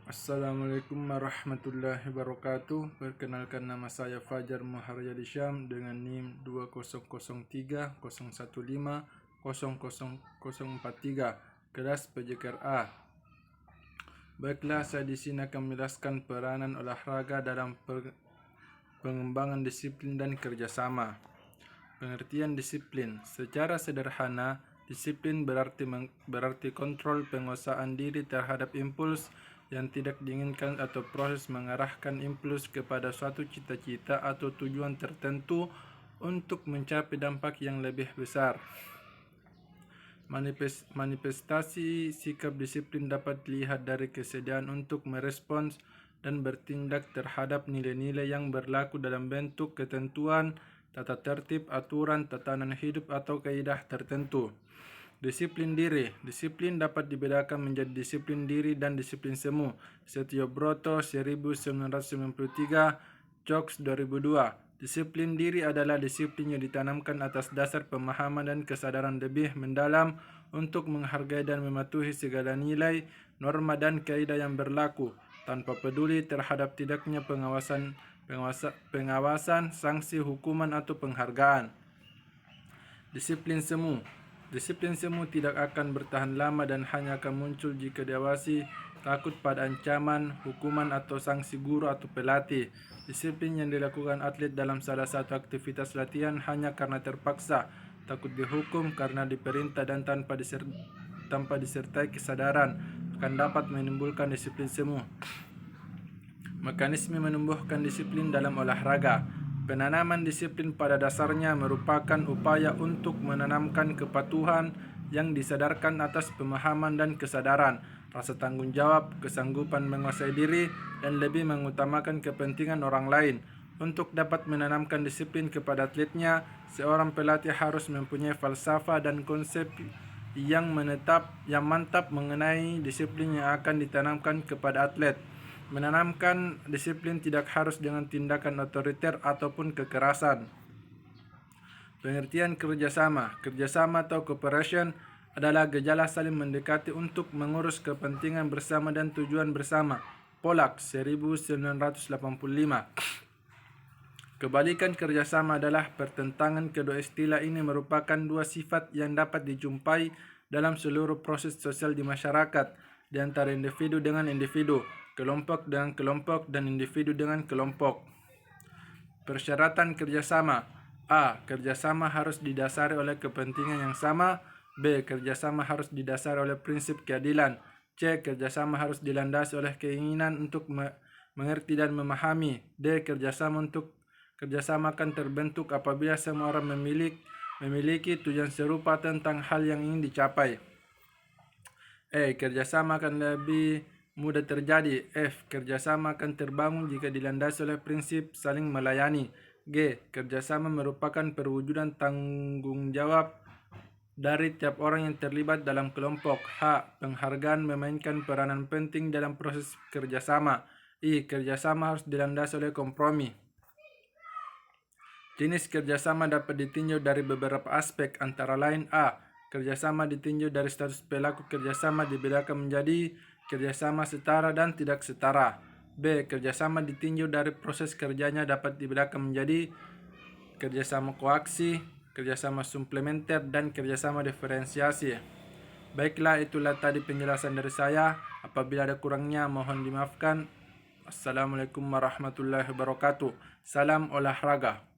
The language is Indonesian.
Assalamualaikum warahmatullahi wabarakatuh. Perkenalkan, nama saya Fajar Muharyadi Syam dengan NIM 200301500043, kelas PJKR A. Baiklah, saya di sini akan menjelaskan peranan olahraga dalam pengembangan disiplin dan kerjasama. Pengertian disiplin secara sederhana: disiplin berarti kontrol penguasaan diri terhadap impuls yang tidak diinginkan atau proses mengarahkan impuls kepada suatu cita-cita atau tujuan tertentu untuk mencapai dampak yang lebih besar. Manifestasi sikap disiplin dapat dilihat dari kesediaan untuk merespons dan bertindak terhadap nilai-nilai yang berlaku dalam bentuk ketentuan, tata tertib, aturan, tatanan hidup, atau kaidah tertentu. Disiplin diri. Disiplin dapat dibedakan menjadi disiplin diri dan disiplin semu. Setiobroto 1993, Cox 2002. Disiplin diri adalah disiplin yang ditanamkan atas dasar pemahaman dan kesadaran lebih mendalam untuk menghargai dan mematuhi segala nilai, norma, dan kaidah yang berlaku, tanpa peduli terhadap tidaknya pengawasan, sanksi, hukuman, atau penghargaan. Disiplin semu. Disiplin semu tidak akan bertahan lama dan hanya akan muncul jika diawasi, takut pada ancaman, hukuman, atau sanksi guru atau pelatih. Disiplin yang dilakukan atlet dalam salah satu aktivitas latihan hanya karena terpaksa, takut dihukum karena diperintah, dan tanpa disertai kesadaran akan dapat menimbulkan disiplin semu. Mekanisme menumbuhkan disiplin dalam olahraga. Penanaman disiplin pada dasarnya merupakan upaya untuk menanamkan kepatuhan yang disadarkan atas pemahaman dan kesadaran, rasa tanggung jawab, kesanggupan menguasai diri, dan lebih mengutamakan kepentingan orang lain. Untuk dapat menanamkan disiplin kepada atletnya, seorang pelatih harus mempunyai falsafah dan konsep yang mantap mengenai disiplin yang akan ditanamkan kepada atlet. Menanamkan disiplin tidak harus dengan tindakan otoriter ataupun kekerasan. Pengertian kerjasama. Kerjasama atau cooperation adalah gejala saling mendekati untuk mengurus kepentingan bersama dan tujuan bersama. Pollack 1985. Kebalikan kerjasama adalah pertentangan. Kedua istilah ini merupakan dua sifat yang dapat dijumpai dalam seluruh proses sosial di masyarakat, di antara individu dengan individu, kelompok dengan kelompok, dan individu dengan kelompok. Persyaratan kerjasama: A. Kerjasama harus didasari oleh kepentingan yang sama. B. Kerjasama harus didasari oleh prinsip keadilan. C. Kerjasama harus dilandasi oleh keinginan untuk mengerti dan memahami. D. Kerjasama akan terbentuk apabila semua orang memiliki tujuan serupa tentang hal yang ingin dicapai. E. Kerjasama akan lebih mudah terjadi. F. Kerjasama akan terbangun jika dilandasi oleh prinsip saling melayani. G. Kerjasama merupakan perwujudan tanggung jawab dari tiap orang yang terlibat dalam kelompok. H. Penghargaan memainkan peranan penting dalam proses kerjasama. I. Kerjasama harus dilandasi oleh kompromi. Jenis kerjasama dapat ditinjau dari beberapa aspek, antara lain: A. Kerjasama ditinjau dari status pelaku kerjasama, dibedakan menjadi kerjasama setara dan tidak setara. B. Kerjasama ditinjau dari proses kerjanya, dapat dibedakan menjadi kerjasama koaksi, kerjasama suplementer, dan kerjasama diferensiasi. Baiklah, itulah tadi penjelasan dari saya. Apabila ada kurangnya, mohon dimaafkan. Assalamualaikum warahmatullahi wabarakatuh. Salam olahraga.